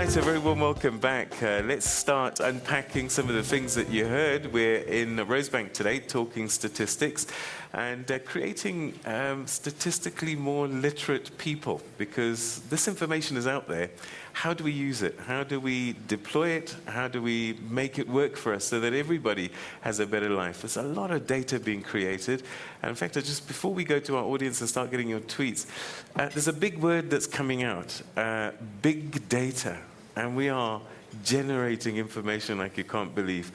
right, a very warm welcome back. Let's start unpacking some of the things that you heard. We're in Rosebank today talking statistics and creating statistically more literate people, because this information is out there. How do we use it? How do we deploy it? How do we make it work for us so that everybody has a better life? There's a lot of data being created. And in fact, just before we go to our audience and start getting your tweets, there's a big word that's coming out, big data. And we are generating information like you can't believe.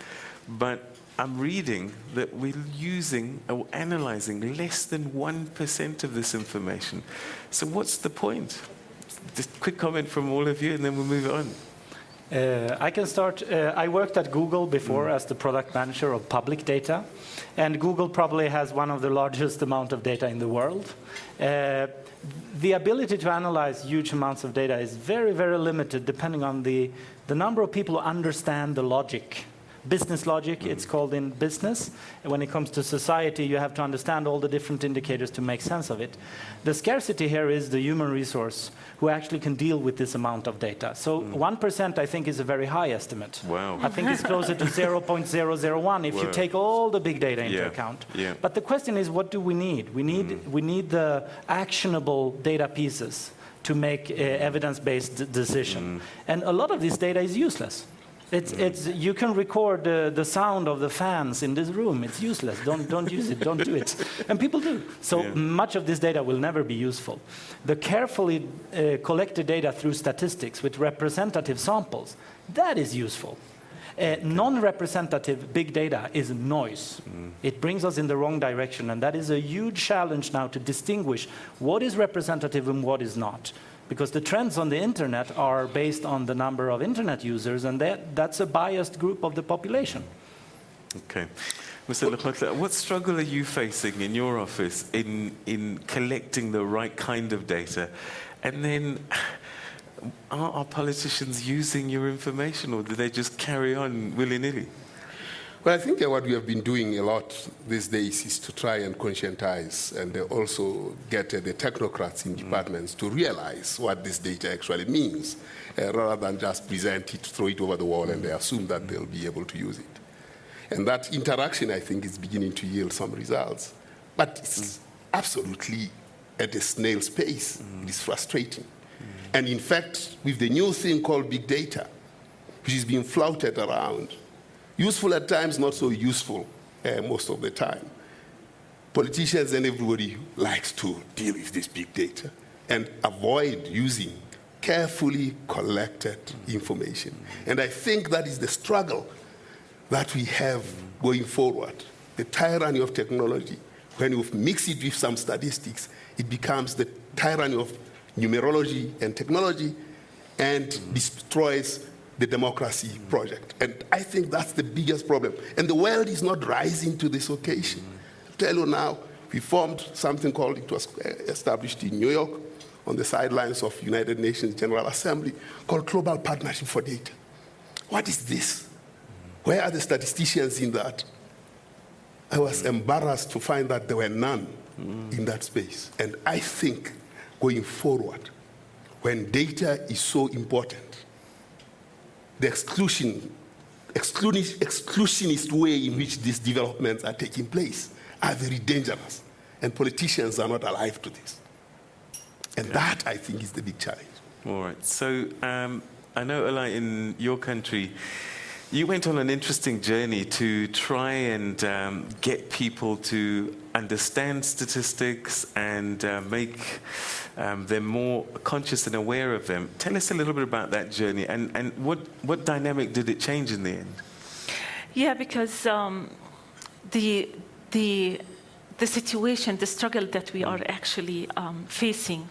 But I'm reading that we're using or analyzing less than 1% of this information. So what's the point? Just a quick comment from all of you, and then we'll move on. I can start. I worked at Google before as the product manager of public data, and Google probably has one of the largest amount of data in the world. The ability to analyze huge amounts of data is very, very limited, depending on the number of people who understand the logic. Business logic, it's called in business. And when it comes to society, you have to understand all the different indicators to make sense of it. The scarcity here is the human resource who actually can deal with this amount of data. So 1%, I think, is a very high estimate. Wow. I think it's closer to 0.001 if you take all the big data into account. Yeah. But the question is, what do we need? We need the actionable data pieces to make evidence-based decision. And a lot of this data is useless. You can record the sound of the fans in this room. It's useless. Don't use it. Don't do it. And people do. So much of this data will never be useful. The carefully collected data through statistics with representative samples, that is useful. Non-representative big data is noise. It brings us in the wrong direction, and that is a huge challenge now to distinguish what is representative and what is not. Because the trends on the internet are based on the number of internet users, and that's a biased group of the population. Okay. Mr. Lehohla, what struggle are you facing in your office in collecting the right kind of data? And then, are our politicians using your information, or do they just carry on willy-nilly? Well, I think what we have been doing a lot these days is to try and conscientize and also get the technocrats in departments to realize what this data actually means, rather than just present it, throw it over the wall, and they assume that they'll be able to use it. And that interaction, I think, is beginning to yield some results. But it's absolutely at a snail's pace. It is frustrating. And in fact, with the new thing called big data, which is being flouted around, useful at times, not so useful most of the time. Politicians and everybody likes to deal with this big data and avoid using carefully collected information. And I think that is the struggle that we have going forward. The tyranny of technology. When you mix it with some statistics, it becomes the tyranny of numerology and technology and destroys the democracy project. And I think that's the biggest problem. And the world is not rising to this occasion. I tell you now, we formed something called, it was established in New York on the sidelines of United Nations General Assembly, called Global Partnership for Data. What is this? Where are the statisticians in that? I was embarrassed to find that there were none in that space. And I think going forward, when data is so important, the exclusionist way in which these developments are taking place are very dangerous. And politicians are not alive to this. And that, I think, is the big challenge. All right. So I know, Ola, in your country, you went on an interesting journey to try and get people to understand statistics and make them more conscious and aware of them. Tell us a little bit about that journey, and what dynamic did it change in the end? Yeah, because the situation, the struggle that we are actually facing,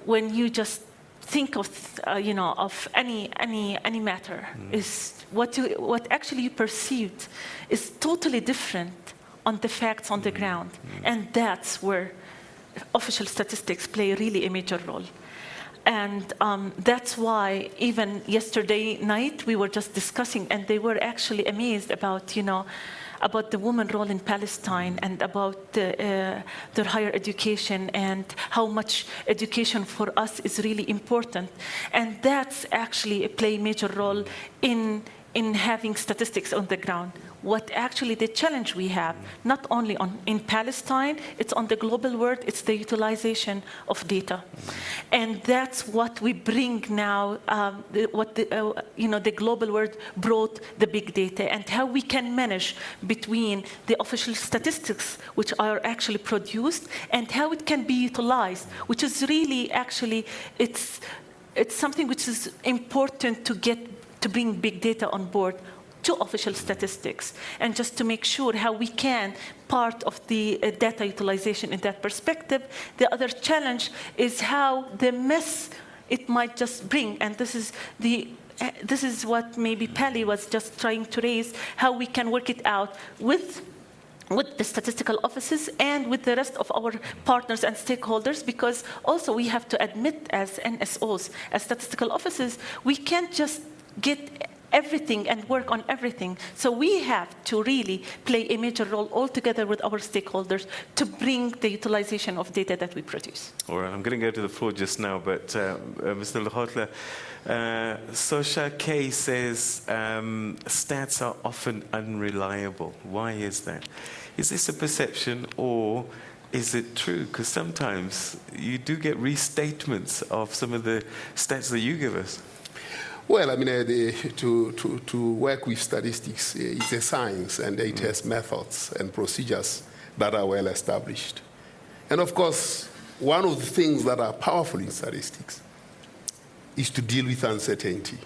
when you just think of of any matter, is what actually you perceived is totally different on the facts on the ground, and that's where official statistics play really a major role. And that's why even yesterday night we were just discussing, and they were actually amazed about about the women role in Palestine and about their higher education and how much education for us is really important. And that's actually play a major role in having statistics on the ground. What actually the challenge we have, not only in Palestine, it's on the global world, it's the utilization of data. And that's what we bring now, the global world brought the big data, and how we can manage between the official statistics, which are actually produced, and how it can be utilized, which is really actually, it's something which is important to bring big data on board to official statistics, and just to make sure how we can part of the data utilization in that perspective. The other challenge is how the mess it might just bring, and this is what maybe Pali was just trying to raise, how we can work it out with the statistical offices and with the rest of our partners and stakeholders, because also we have to admit as NSOs, as statistical offices, we can't just get everything and work on everything. So we have to really play a major role all together with our stakeholders to bring the utilization of data that we produce. All right, I'm going to go to the floor just now, but Mr. Lehohla, Sosha K says stats are often unreliable. Why is that? Is this a perception, or is it true? Because sometimes you do get restatements of some of the stats that you give us. Well, I mean, to work with statistics is a science, and it has methods and procedures that are well established. And of course, one of the things that are powerful in statistics is to deal with uncertainty.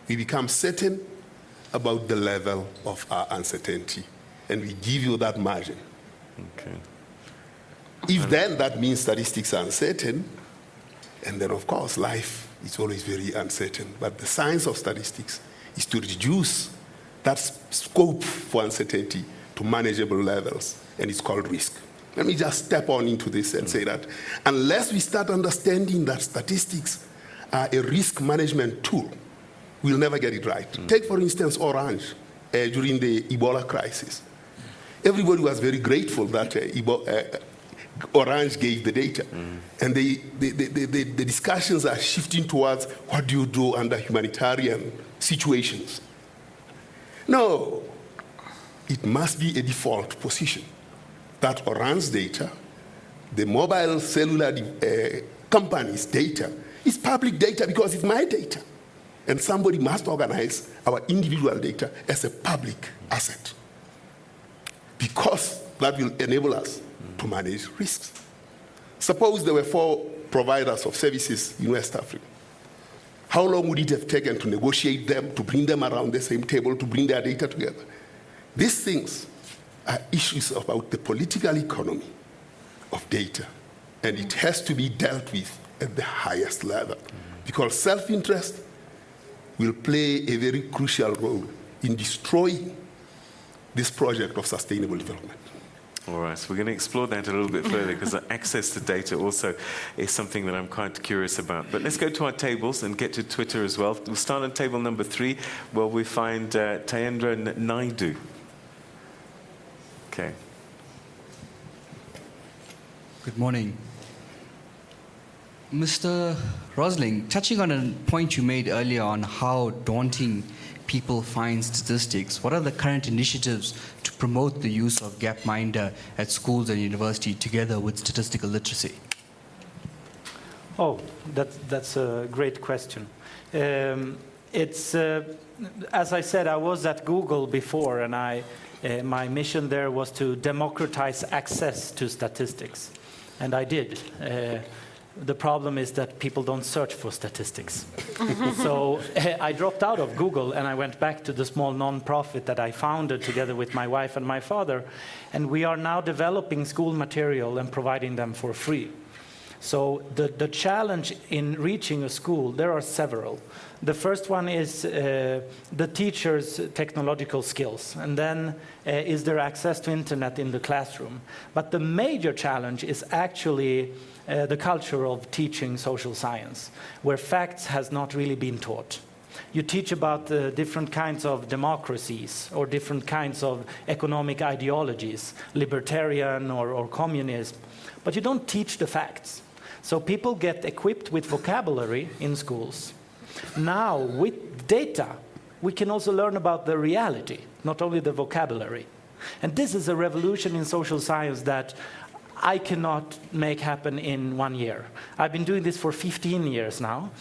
We become certain about the level of our uncertainty, and we give you that margin. Okay. If then that means statistics are uncertain, and then of course life is always very uncertain. But the science of statistics is to reduce that scope for uncertainty to manageable levels, and it's called risk. Let me just step on into this and say that unless we start understanding that statistics are a risk management tool, we'll never get it right. Take, for instance, Orange during the Ebola crisis. Everybody was very grateful that Orange gave the data. And the discussions are shifting towards what do you do under humanitarian situations. No, it must be a default position that Orange data, the mobile cellular company's data, is public data because it's my data. And somebody must organize our individual data as a public asset, because that will enable us to manage risks. Suppose there were 4 providers of services in West Africa. How long would it have taken to negotiate them, to bring them around the same table, to bring their data together? These things are issues about the political economy of data, and it has to be dealt with at the highest level, because self-interest will play a very crucial role in destroying this project of sustainable development. All right, so we're going to explore that a little bit further, because access to data also is something that I'm quite curious about. But let's go to our tables and get to Twitter as well. We'll start on table number 3, where we find Tayendra Naidu. Okay. Good morning. Mr. Rosling, touching on a point you made earlier on how daunting people find statistics, what are the current initiatives to promote the use of Gapminder at schools and university together with statistical literacy? Oh, that's a great question. It's as I said, I was at Google before, and my mission there was to democratize access to statistics, and I did. The problem is that people don't search for statistics. So I dropped out of Google, and I went back to the small non-profit that I founded together with my wife and my father, and we are now developing school material and providing them for free. So the challenge in reaching a school, there are several. The first one is the teacher's technological skills, and then is there access to internet in the classroom. But the major challenge is actually the culture of teaching social science, where facts has not really been taught. You teach about the different kinds of democracies or different kinds of economic ideologies, libertarian or communist, but you don't teach the facts. So people get equipped with vocabulary in schools. Now, with data, we can also learn about the reality, not only the vocabulary. And this is a revolution in social science that I cannot make happen in 1 year. I've been doing this for 15 years now.